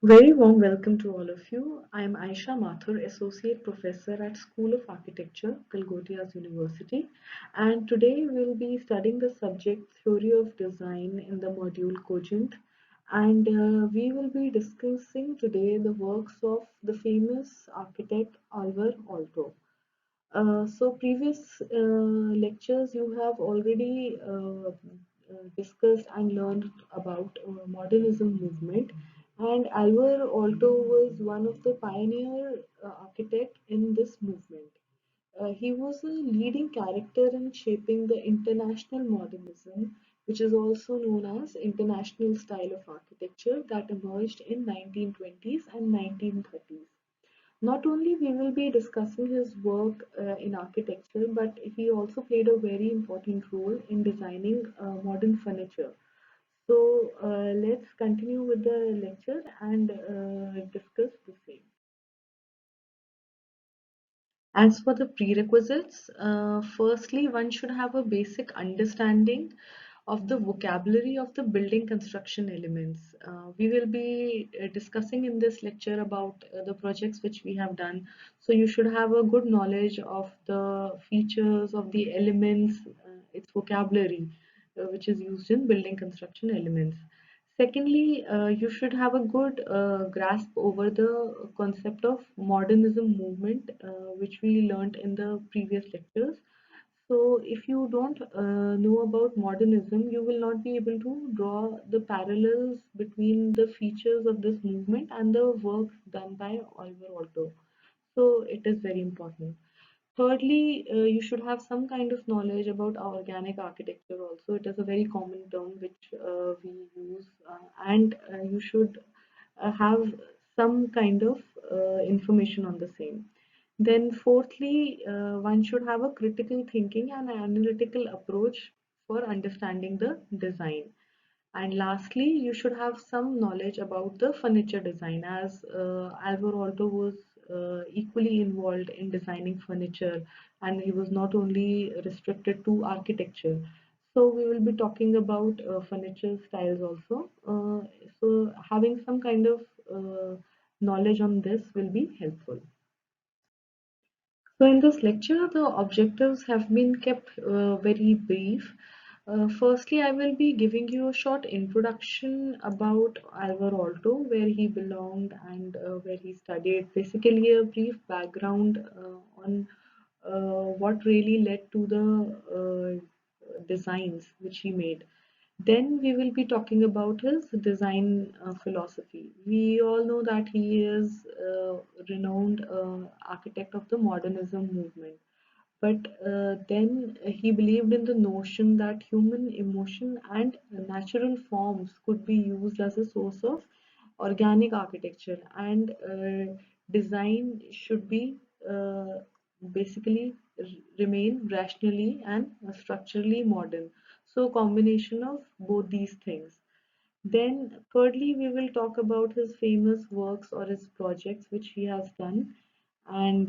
Very warm welcome to all of you. I am Aisha Mathur, Associate Professor at School of Architecture, Galgottias University, and today we'll be studying the subject Theory of Design in the module Cogent, and we will be discussing today the works of the famous architect Alvar Aalto. So previous lectures you have already discussed and learned about modernism movement, and Alvar Aalto was one of the pioneer architect in this movement. He was a leading character in shaping the international modernism, which is also known as international style of architecture that emerged in 1920s and 1930s. Not only we will be discussing his work in architecture, but he also played a very important role in designing modern furniture. So let's continue with the lecture and discuss the same. As for the prerequisites, firstly, one should have a basic understanding of the vocabulary of the building construction elements. We will be discussing in this lecture about the projects which we have done. So you should have a good knowledge of the features of the elements, its vocabulary, which is used in building construction elements. Secondly, you should have a good grasp over the concept of modernism movement, which we learned in the previous lectures. So, if you don't know about modernism, you will not be able to draw the parallels between the features of this movement and the works done by Oliver Otto. So, it is very important. Thirdly, you should have some kind of knowledge about organic architecture also. It is a very common term which we use, and you should have some kind of information on the same. Then, fourthly, one should have a critical thinking and analytical approach for understanding the design. And lastly, you should have some knowledge about the furniture design, as Alvar Aalto was equally involved in designing furniture, and he was not only restricted to architecture. So we will be talking about furniture styles also. So having some kind of knowledge on this will be helpful. So in this lecture, the objectives have been kept very brief. Firstly, I will be giving you a short introduction about Alvar Aalto, where he belonged and where he studied. Basically, a brief background on what really led to the designs which he made. Then we will be talking about his design philosophy. We all know that he is renowned architect of the modernism movement. But then he believed in the notion that human emotion and natural forms could be used as a source of organic architecture, and design should be basically remain rationally and structurally modern. So combination of both these things. Then thirdly, we will talk about his famous works or his projects which he has done, and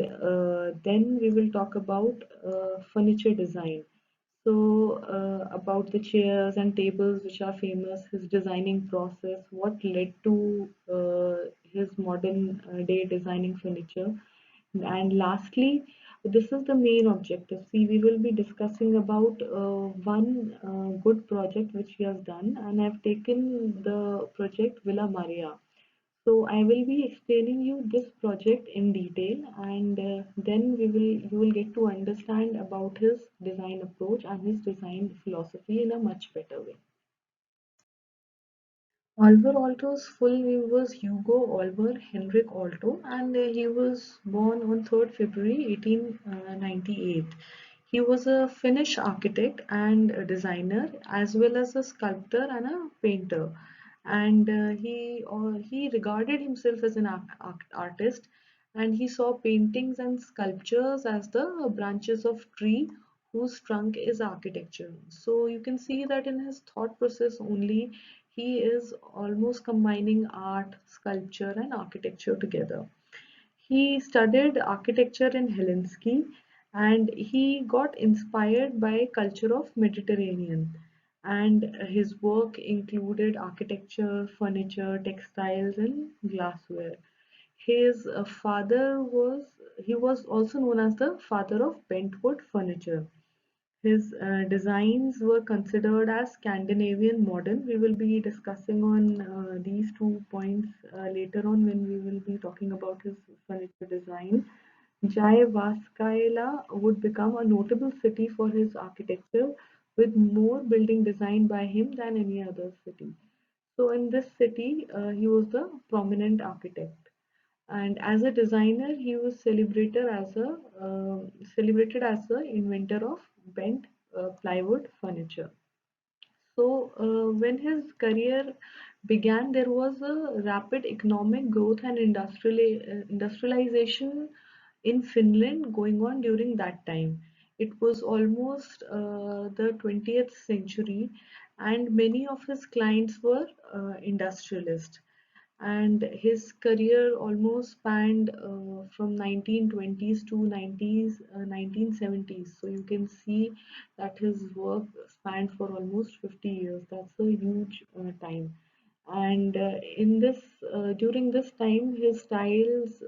then we will talk about furniture design. So about the chairs and tables which are famous, his designing process, what led to his modern day designing furniture, and lastly, this is the main objective. See, we will be discussing about one good project which he has done, and I've taken the project Villa Maria. So I will be explaining you this project in detail, and then you will get to understand about his design approach and his design philosophy in a much better way. Oliver Aalto's full name was Hugo Oliver Henrik Aalto, and he was born on 3rd February 1898. He was a Finnish architect and a designer, as well as a sculptor and a painter. And he regarded himself as an artist, and he saw paintings and sculptures as the branches of tree whose trunk is architecture. So you can see that in his thought process only he is almost combining art, sculpture, and architecture together. He studied architecture in Helsinki, and he got inspired by culture of Mediterranean. and his work included architecture, furniture, textiles, and glassware. His father was he was also known as the father of bentwood furniture. His designs were considered as Scandinavian modern. We will be discussing on these 2 points later on when we will be talking about his furniture design. Jayavaskayala would become a notable city for his architecture, with more building designed by him than any other city. So in this city, he was the prominent architect, and as a designer, he was celebrated as the inventor of bent plywood furniture. So, when his career began, there was a rapid economic growth and industrialization in Finland going on during that time. It was almost the 20th century, and many of his clients were industrialists, and his career almost spanned from 1920s to 1970s. So you can see that his work spanned for almost 50 years. That's a huge time. And in this during this time, his styles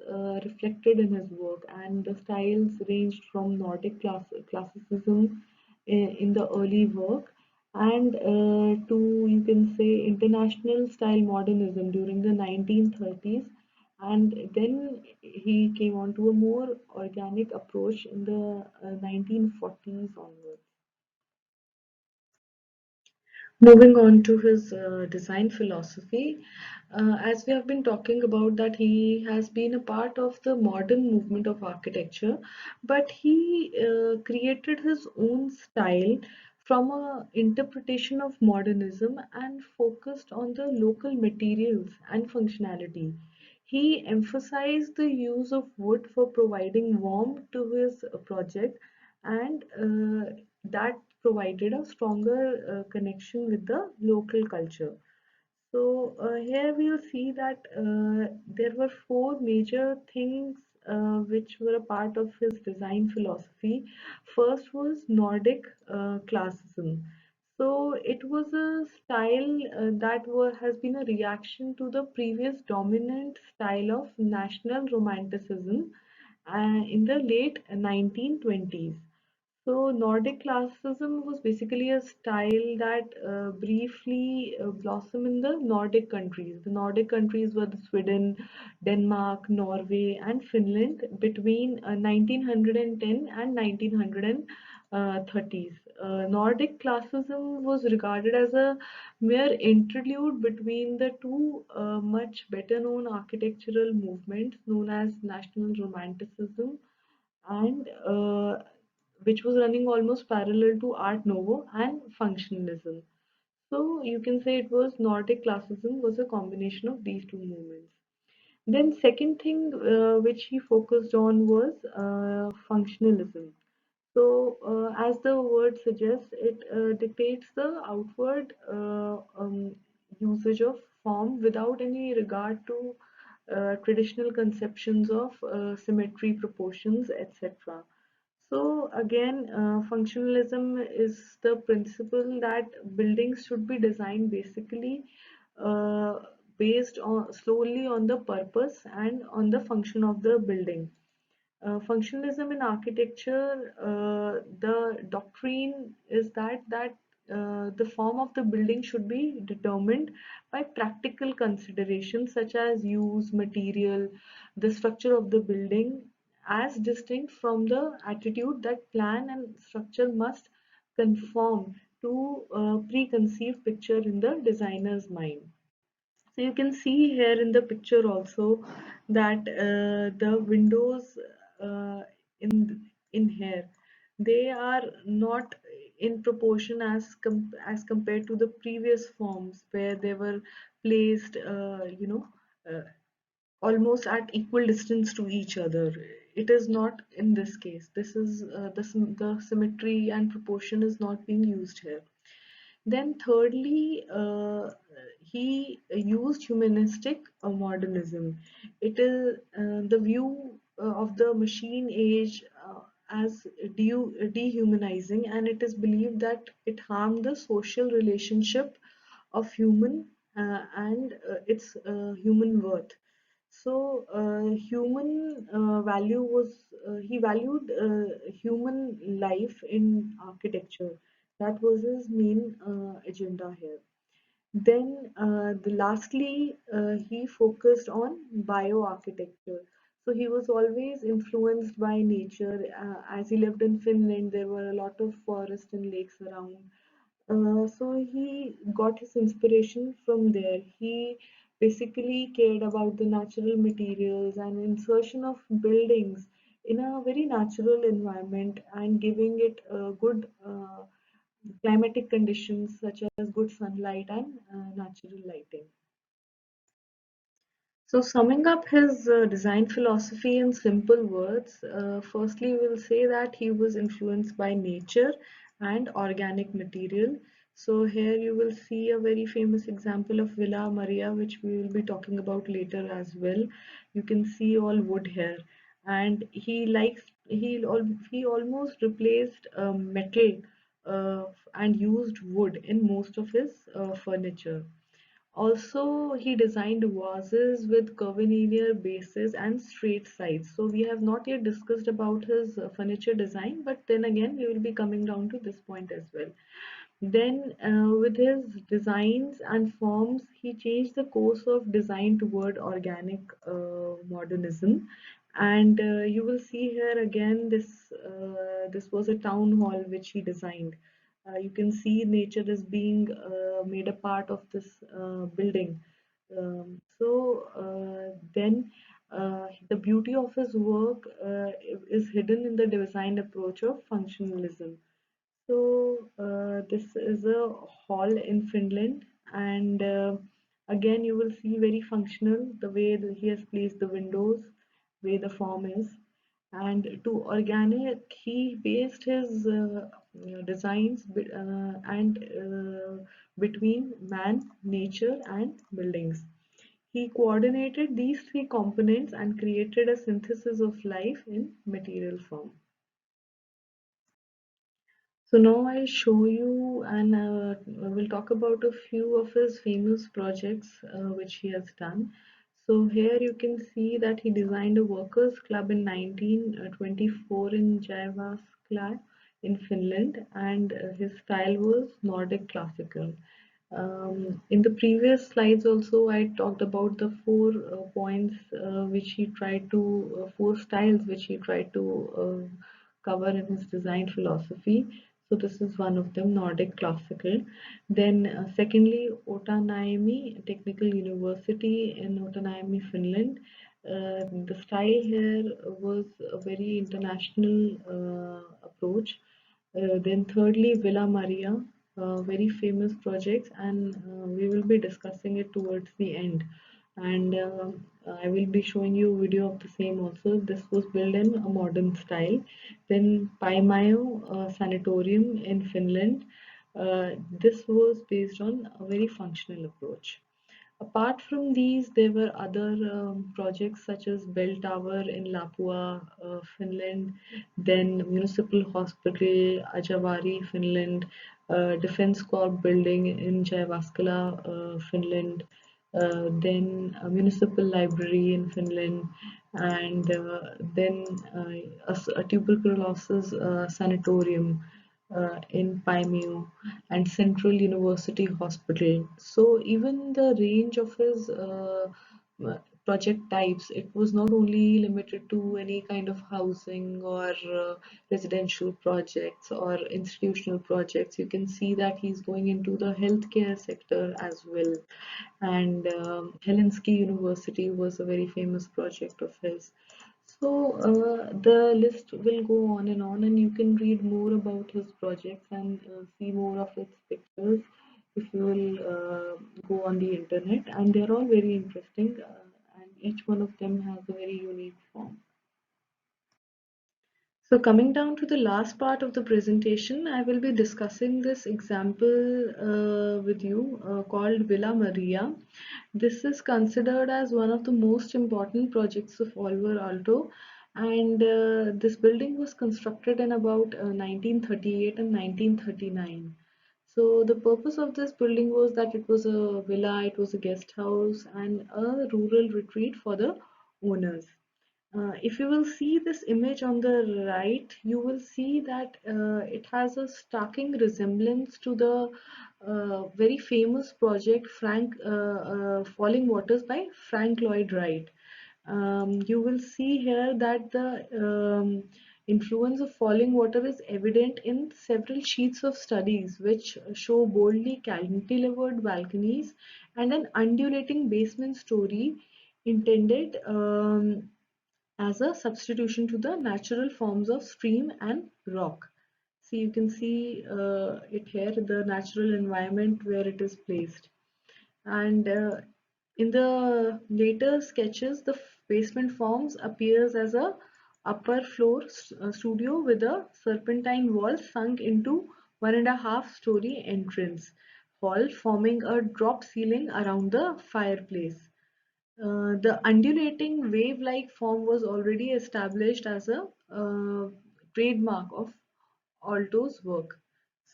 reflected in his work, and the styles ranged from classicism in the early work, and to, you can say, international style modernism during the 1930s, and then he came on to a more organic approach in the 1940s onwards. Moving on to his design philosophy, as we have been talking about that he has been a part of the modern movement of architecture, but he created his own style from a interpretation of modernism and focused on the local materials and functionality. He emphasized the use of wood for providing warmth to his project, and that provided a stronger connection with the local culture. So here we'll see that there were four major things which were a part of his design philosophy. First was Nordic classicism. So it was a style has been a reaction to the previous dominant style of national romanticism in the late 1920s. So Nordic classicism was basically a style that briefly blossomed in the Nordic countries. The Nordic countries were the Sweden, Denmark, Norway, and Finland between 1910 and 1930s. Nordic classicism was regarded as a mere interlude between the two much better known architectural movements known as National Romanticism and which was running almost parallel to Art Nouveau and Functionalism. So you can say it was Nordic classicism was a combination of these two movements. Then second thing which he focused on was functionalism. So as the word suggests, it dictates the outward usage of form without any regard to traditional conceptions of symmetry, proportions, etc. So again, functionalism is the principle that buildings should be designed basically uh, based on solely on the purpose and on the function of the building. Functionalism in architecture, the doctrine is that the form of the building should be determined by practical considerations such as use, material, the structure of the building, as distinct from the attitude that plan and structure must conform to a preconceived picture in the designer's mind. So you can see here in the picture also that the windows in here, they are not in proportion as compared to the previous forms where they were placed uh, almost at equal distance to each other. It is not in this case. This is the symmetry and proportion is not being used here. Then thirdly, he used humanistic modernism. It is the view of the machine age as dehumanizing, and it is believed that it harmed the social relationship of human and its human worth. So, human value was he valued human life in architecture. That was his main agenda here. Then, lastly, he focused on bioarchitecture. So he was always influenced by nature. As he lived in Finland, there were a lot of forests and lakes around. So he got his inspiration from there. He basically cared about the natural materials and insertion of buildings in a very natural environment and giving it a good climatic conditions such as good sunlight and natural lighting. So, summing up his design philosophy in simple words, firstly, we'll say that he was influenced by nature and organic material. So, here you will see a very famous example of Villa Maria, which we will be talking about later as well. You can see all wood here, and he almost replaced metal and used wood in most of his furniture. Also, he designed vases with curvilinear bases and straight sides. So we have not yet discussed about his furniture design, but then again, we will be coming down to this point as well. Then, with his designs and forms, he changed the course of design toward organic modernism. And you will see here again, this was a town hall which he designed. You can see nature is being made a part of this building. Then the beauty of his work is hidden in the design approach of functionalism. So this is a hall in Finland, and again you will see very functional the way that he has placed the windows, way the form is, and to organic he based his designs between man, nature, and buildings. He coordinated these three components and created a synthesis of life in material form. So now I'll show you and we'll talk about a few of his famous projects which he has done. So here you can see that he designed a workers club in 1924 in Jyväskylä in Finland, and his style was Nordic classical. In the previous slides also I talked about the four points which he tried to four styles which he tried to cover in his design philosophy. So this is one of them, Nordic classical. Then secondly, Otaniemi Technical University in Otaniemi, Finland. The style here was a very international approach. Then thirdly, Villa Maria, very famous projects, and we will be discussing it towards the end. And I will be showing you a video of the same also. This was built in a modern style. Then Paimayo Sanatorium in Finland. This was based on a very functional approach. Apart from these, there were other projects such as Bell Tower in Lapua, Finland, then Municipal Hospital, Ajavari, Finland, Defense Corps building in Jyväskylä, Finland, then a municipal library in Finland, and then a tuberculosis sanatorium in Paimio and Central University Hospital. So even the range of his project types, it was not only limited to any kind of housing or residential projects or institutional projects. You can see that he's going into the healthcare sector as well. And Helsinki University was a very famous project of his. So the list will go on, and you can read more about his projects and see more of its pictures if you will go on the internet. And they're all very interesting, and each one of them has a very unique form. So coming down to the last part of the presentation, I will be discussing this example with you called Villa Maria. This is considered as one of the most important projects of Oliver Aalto, And this building was constructed in about 1938 and 1939. So the purpose of this building was that it was a villa, it was a guest house, and a rural retreat for the owners. If you will see this image on the right, you will see that it has a starking resemblance to the very famous project Falling Waters by Frank Lloyd Wright. You will see here that the influence of falling water is evident in several sheets of studies which show boldly cantilevered balconies and an undulating basement story intended as a substitution to the natural forms of stream and rock. So you can see it here, the natural environment where it is placed. And in the later sketches, the basement forms appears as a upper floor studio with a serpentine wall sunk into 1.5 story entrance hall, forming a drop ceiling around the fireplace. The undulating wave-like form was already established as a trademark of Alto's work.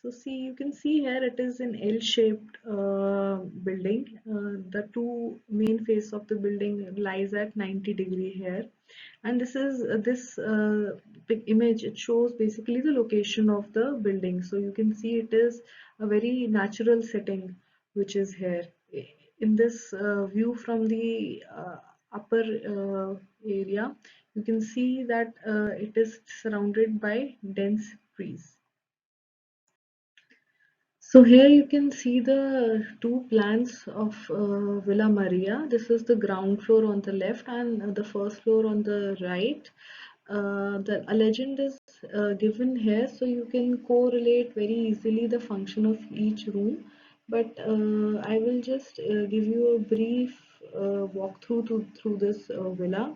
So see, you can see here it is an L-shaped building. The two main face of the building lies at 90-degree here, and this is this big image. It shows basically the location of the building. So you can see it is a very natural setting which is here. In this view from the upper area, you can see that it is surrounded by dense trees. So here you can see the two plans of Villa Maria. This is the ground floor on the left and the first floor on the right. A legend is given here, so you can correlate very easily the function of each room. But I will just give you a brief walkthrough through this villa.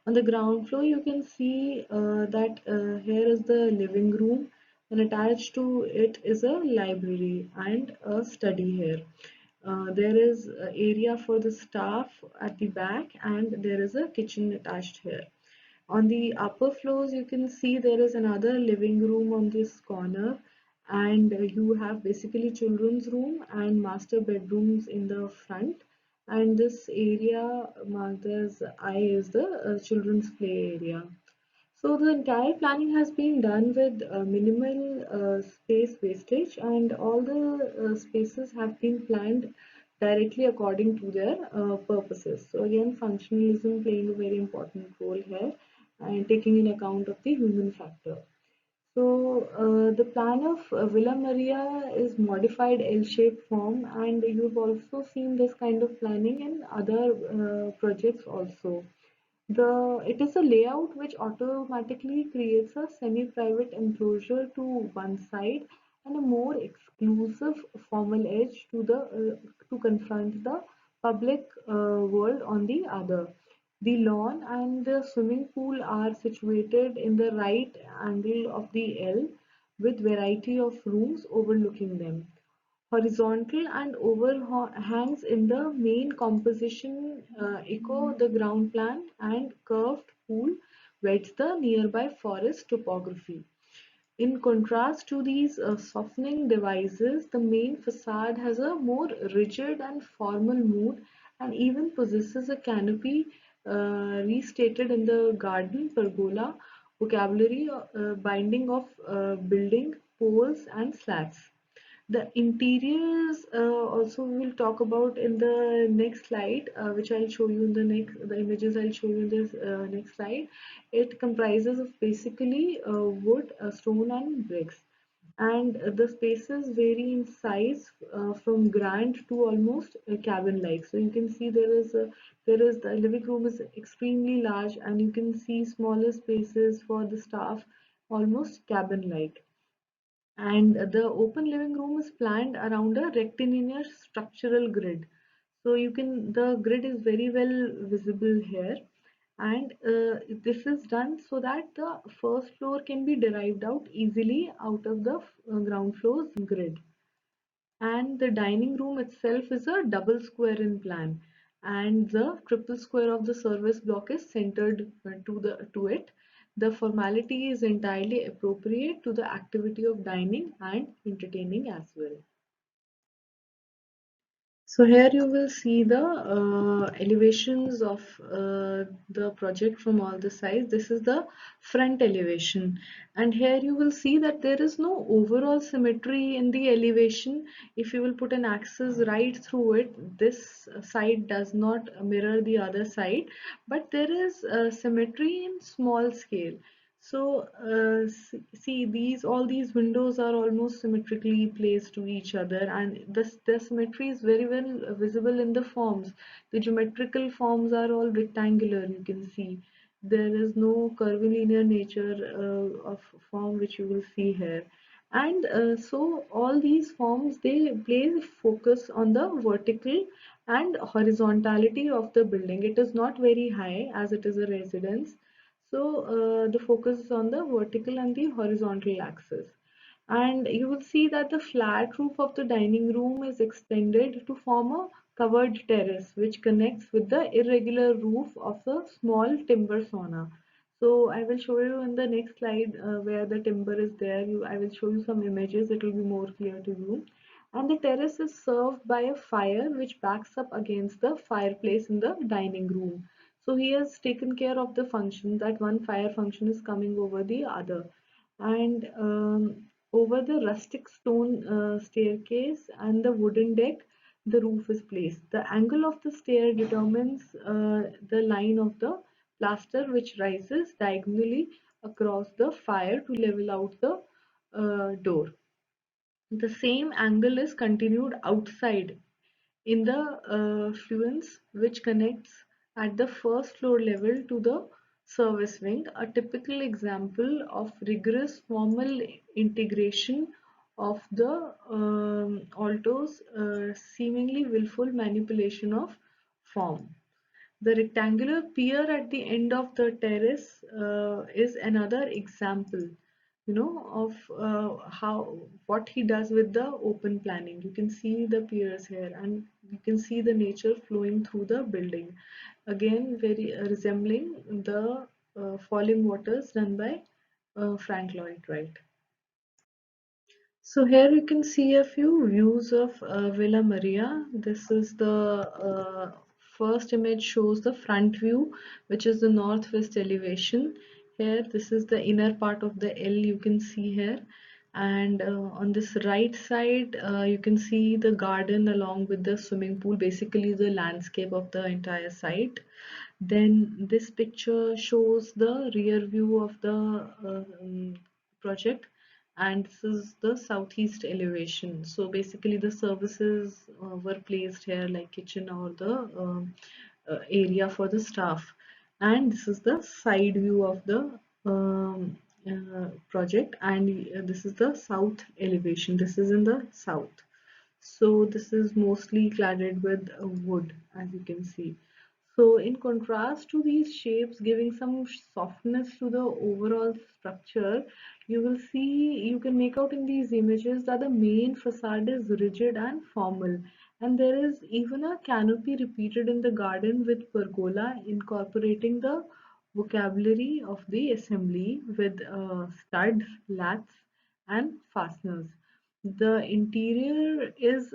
On the ground floor, you can see that here is the living room, and attached to it is a library and a study here. There is an area for the staff at the back, and there is a kitchen attached here. On the upper floors, you can see there is another living room on this corner, and you have basically children's room and master bedrooms in the front. And this area marked as I is the children's play area. So the entire planning has been done with minimal space wastage, and all the spaces have been planned directly according to their purposes. So again, functionalism playing a very important role here and taking in account of the human factor. So the plan of Villa Maria is modified L-shaped form, and you've also seen this kind of planning in other projects also. It is a layout which automatically creates a semi-private enclosure to one side and a more exclusive formal edge to confront the public world on the other. The lawn and the swimming pool are situated in the right angle of the L with variety of rooms overlooking them. Horizontal and overhangs in the main composition echo the ground plan, and curved pool weds the nearby forest topography. In contrast to these softening devices, the main facade has a more rigid and formal mood and even possesses a canopy restated in the garden pergola vocabulary binding of building poles and slats. The interiors also we will talk about in the next slide, which I'll show you in the images I'll show you in this next slide. It comprises of basically wood, stone and bricks. And the spaces vary in size from grand to almost cabin-like. So you can see there is the living room is extremely large, and you can see smaller spaces for the staff, almost cabin-like. And the open living room is planned around a rectilinear structural grid. So you can the grid is very well visible here, and this is done so that the first floor can be derived out easily out of the ground floor's grid. And the dining room itself is a double square in plan, and the triple square of the service block is centered to it. The formality is entirely appropriate to the activity of dining and entertaining as well. So here you will see the elevations of the project from all the sides. This is the front elevation, and here you will see that there is no overall symmetry in the elevation. If you will put an axis right through it, this side does not mirror the other side, but there is symmetry in small scale. So see, these all these windows are almost symmetrically placed to each other, and the symmetry is very well visible in the forms. The geometrical forms are all rectangular, you can see. There is no curvilinear nature of form which you will see here. And so all these forms, they place focus on the vertical and horizontality of the building. It is not very high as it is a residence, so the focus is on the vertical and the horizontal axis. And you will see that the flat roof of the dining room is extended to form a covered terrace which connects with the irregular roof of a small timber sauna. So I will show you in the next slide where the timber is there. I will show you some images. It will be more clear to you. And the terrace is served by a fire which backs up against the fireplace in the dining room. So he has taken care of the function that one fire function is coming over the other. And over the rustic stone staircase and the wooden deck, the roof is placed. The angle of the stair determines the line of the plaster which rises diagonally across the fire to level out the door. The same angle is continued outside in the fluence which connects at the first floor level to the service wing, a typical example of rigorous formal integration of the alto's seemingly willful manipulation of form. The rectangular pier at the end of the terrace is another example, of how what he does with the open planning. You can see the piers here, and you can see the nature flowing through the building. Again, very resembling the falling waters done by Frank Lloyd Wright. So here you can see a few views of Villa Maria. This is the first image shows the front view, which is the northwest elevation. Here, this is the inner part of the L you can see here. And on this right side, you can see the garden along with the swimming pool, basically the landscape of the entire site. Then this picture shows the rear view of the project, and this is the southeast elevation. So basically the services were placed here like kitchen or the area for the staff, and this is the side view of the project, and this is the south elevation. This is in the south. So this is mostly cladded with wood, as you can see. So in contrast to these shapes giving some softness to the overall structure, you will see, you can make out in these images that the main facade is rigid and formal. And there is even a canopy repeated in the garden with pergola incorporating the vocabulary of the assembly with studs, lats, and fasteners. The interior is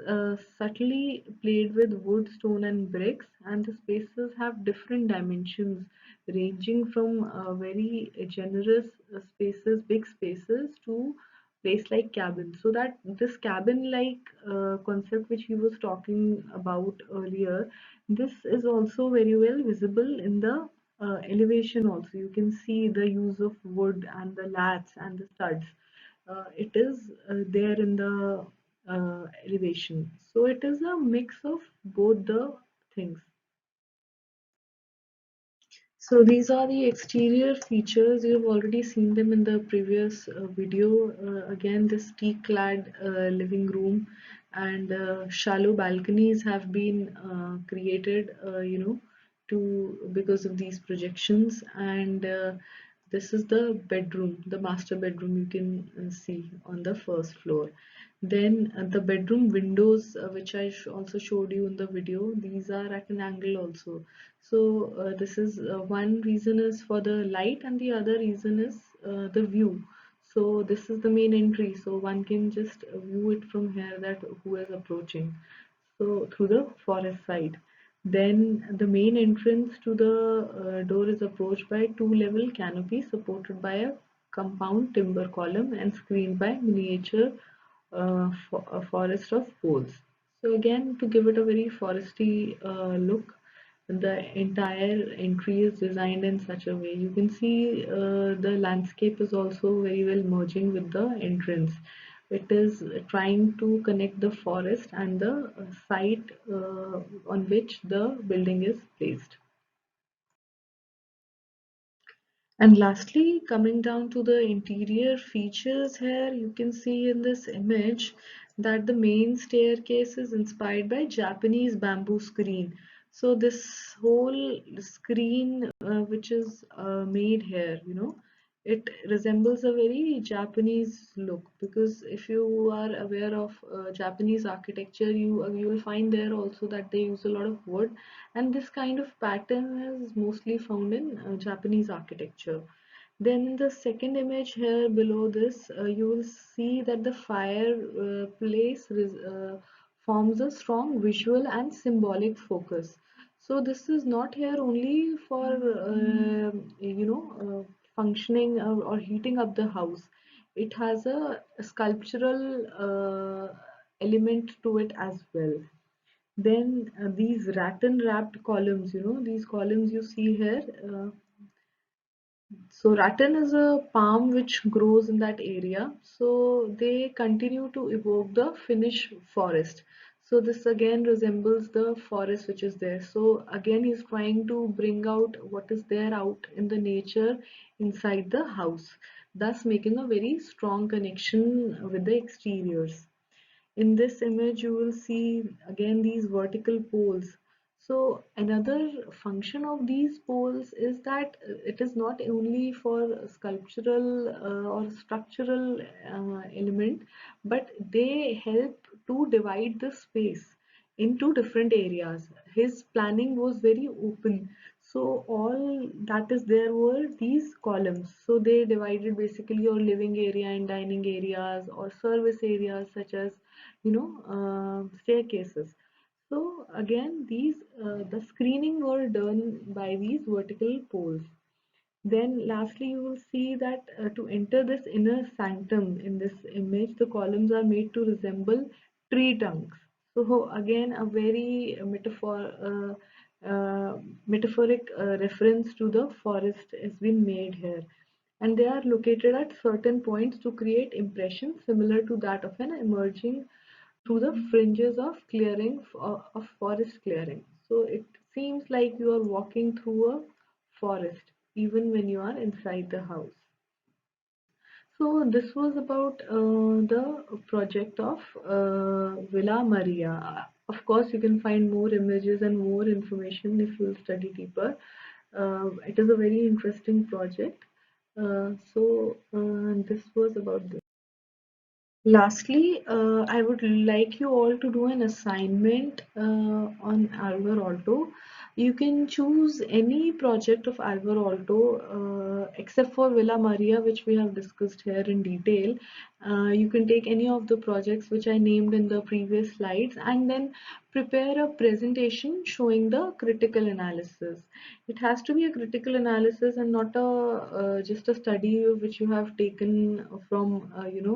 subtly played with wood, stone, and bricks, and the spaces have different dimensions, ranging from very generous spaces, big spaces, to place like cabins. So that this cabin-like concept which he was talking about earlier, this is also very well visible in the elevation. Also, you can see the use of wood and the lats and the studs. It is there in the elevation. So it is a mix of both the things. So these are the exterior features. You've already seen them in the previous video. Again, this teak-clad living room and shallow balconies have been created, to because of these projections, and This is the bedroom, the master bedroom you can see on the first floor. Then the bedroom windows, which I also showed you in the video, these are at an angle also. So this is one reason is for the light, and the other reason is the view. So this is the main entry. So one can just view it from here that who is approaching. So through the forest side. Then the main entrance to the door is approached by two-level canopy supported by a compound timber column and screened by miniature a forest of poles. So again, to give it a very foresty look, the entire entry is designed in such a way. You can see the landscape is also very well merging with the entrance. It is trying to connect the forest and the site on which the building is placed. And lastly, coming down to the interior features here, you can see in this image that the main staircase is inspired by Japanese bamboo screen. So this whole screen which is made here, it resembles a very Japanese look, because if you are aware of Japanese architecture, you will find there also that they use a lot of wood, and this kind of pattern is mostly found in Japanese architecture. Then in the second image here below this, you will see that the fireplace forms a strong visual and symbolic focus. So this is not here only for functioning or heating up the house. It has a sculptural element to it as well. Then these rattan wrapped columns, these columns you see here. So rattan is a palm which grows in that area. So they continue to evoke the Finnish forest. So this again resembles the forest which is there. So again he's trying to bring out what is there out in the nature inside the house, thus making a very strong connection with the exteriors. In this image you will see again these vertical poles. So another function of these poles is that it is not only for sculptural or structural element, but they help to divide the space into different areas. His planning was very open, so all that is there were these columns. So they divided basically your living area and dining areas or service areas such as staircases. So again, these the screening were done by these vertical poles. Then lastly, you will see that to enter this inner sanctum in this image, the columns are made to resemble tree trunks. So again, a very metaphoric reference to the forest has been made here, and they are located at certain points to create impressions similar to that of an emerging through the fringes of clearing of forest clearing. So it seems like you are walking through a forest even when you are inside the house. So this was about the project of Villa Maria. Of course, you can find more images and more information if you study deeper. It is a very interesting project. This was about this. Lastly, I would like you all to do an assignment on Alvar Aalto. You can choose any project of Alvar Aalto except for Villa Maria, which we have discussed here in detail. You can take any of the projects which I named in the previous slides and then prepare a presentation showing the critical analysis. It has to be a critical analysis and not a just a study which you have taken from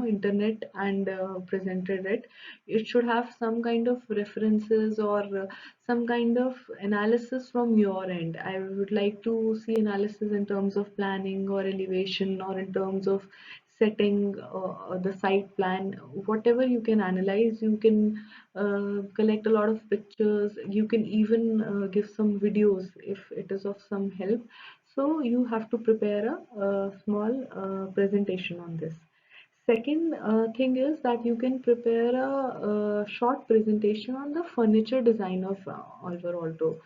internet and presented it. It should have some kind of references or some kind of analysis from your end. I would like to see analysis in terms of planning or elevation or in terms of setting the site plan. Whatever you can analyze, you can collect a lot of pictures. You can even give some videos if it is of some help. So you have to prepare a small presentation on this. Second thing is that you can prepare a short presentation on the furniture design of Alvar Aalto.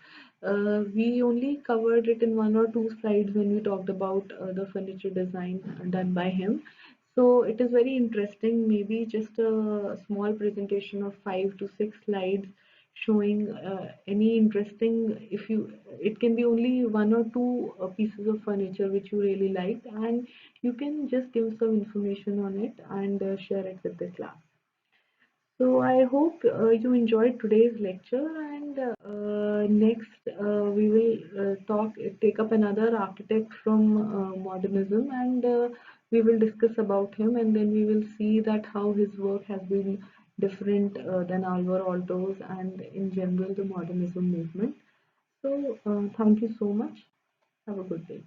We only covered it in one or two slides when we talked about the furniture design done by him. So it is very interesting, maybe just a small presentation of 5 to 6 slides showing any interesting, if you, it can be only one or two pieces of furniture which you really liked, and you can just give some information on it and share it with the class. So I hope you enjoyed today's lecture, and next we will take up another architect from modernism, and we will discuss about him, and then we will see that how his work has been different than Alvar Aalto's and in general the modernism movement. So thank you so much. Have a good day.